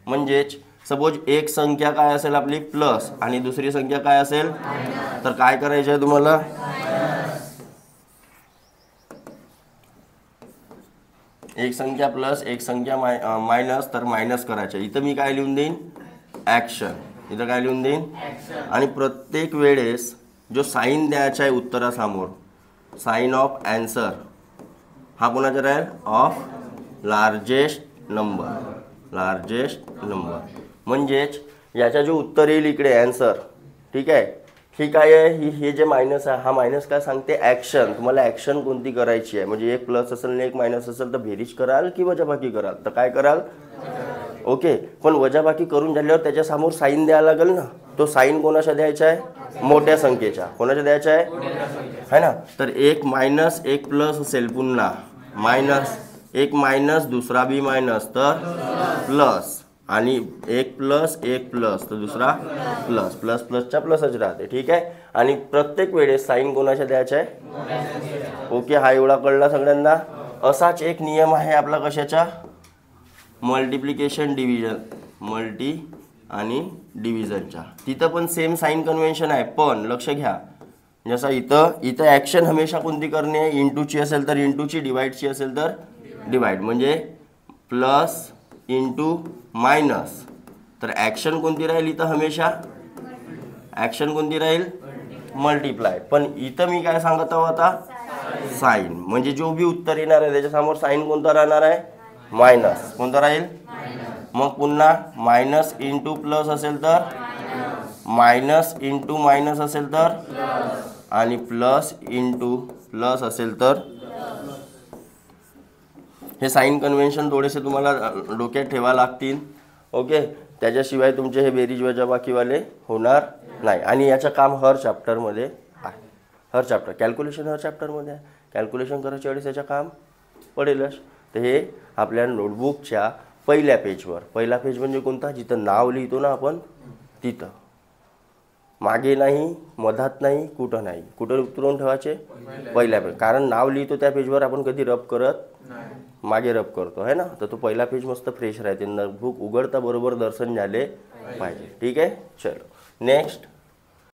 म्हणजेच सपोज एक संख्या काय असेल आपली प्लस आणि दुसरी संख्या काय असेल, तर काय करायचं आहे तुम्हाला, एक संख्या प्लस एक संख्या मायनस, तर मायनस करायचं. इथं मी काय लिहून देईन, ॲक्शन. इथं काय लिहून देईन, आणि प्रत्येक वेळेस जो साईन द्यायचा आहे उत्तरासमोर, साईन ऑफ ॲन्सर हा कोणाचा राहील, of largest number. Largest number म्हणजेच याचा जो उत्तर येईल इकडे ॲन्सर, ठीक आहे, ही काय आहे, हे जे मायनस आहे, हा मायनस काय सांगते, ॲक्शन. तुम्हाला ॲक्शन कोणती करायची आहे, म्हणजे एक प्लस असेल आणि एक मायनस असेल तर बेरीज कराल की वजाबाकी कराल, तर काय कराल, ओके. पण वजाबाकी करून झाल्यावर त्याच्यासमोर साईन द्यायला लागेल ना, तो साईन कोणाचा द्यायचा आहे, मोठ्या संख्येच्या. कोणाच्या द्यायचा आहे ना, तर एक मायनस एक प्लस असेल, पुन्हा मायनस, एक मायनस दुसरा बी मायनस, तर प्लस, आणि एक प्लस तर दुसरा प्लस, प्लस प्लसच्या प्लसच राहते, ठीक आहे. आणि प्रत्येक वेळेस साईन कोणाच्या द्यायचा आहे, ओके. हा एवढा कळला सगळ्यांना. असाच एक नियम आहे आपला कशाचा, मल्टिप्लिकेशन डिव्हिजन, मल्टी आणि डिव्हिजनचा. तिथं पण सेम साईन कन्व्हेन्शन आहे, पण लक्ष घ्या, जसं इथं ॲक्शन हमेशा कोणती करणे आहे, इंटूची असेल तर इंटूची, डिवाइडची असेल तर डिवाइड. म्हणजे प्लस इंटू मायनस, तर ॲक्शन कोणती राहील इथं हमेशा, ॲक्शन कोणती राहील, मल्टिप्लाय. पण इथं मी काय सांगत आहोत आता, साईन. म्हणजे जो बी उत्तर येणार आहे त्याच्यासमोर साईन कोणता राहणार आहे, मायनस. कोणता राहील, मग पुन्हा मायनस इंटू प्लस असेल तर, मायनस इंटू मायनस असेल तर, आणि प्लस इंटू प्लस असेल तर. हे साईन कन्व्हेन्शन थोडेसे तुम्हाला डोक्यात ठेवा लागतील, ओके. त्याच्याशिवाय तुमचे हे बेरीज वजाबाकीवाले होणार नाही. आणि याचं काम हर चॅप्टरमध्ये आहे, हर चॅप्टर, कॅल्क्युलेशन हर चॅप्टरमध्ये आहे. कॅल्क्युलेशन करायच्या वेळेस याचं काम पडेलच. तर हे आपल्या नोटबुकच्या पहिल्या पेजवर, पहिला पेज म्हणजे कोणता, जिथं नाव लिहितो ना आपण, तिथं मागे नाही, मधात नाही, कुठं नाही, कुठं उतरवून ठेवायचे, पहिल्या पेज. कारण नाव लिहितो त्या पेजवर आपण कधी रब करत, मागे रब करतो आहे ना, तर तो पहिला पेज मस्त फ्रेश राहते. नोटबुक उघडता बरोबर दर्शन झाले पाहिजे, ठीक आहे. चलो नेक्स्ट.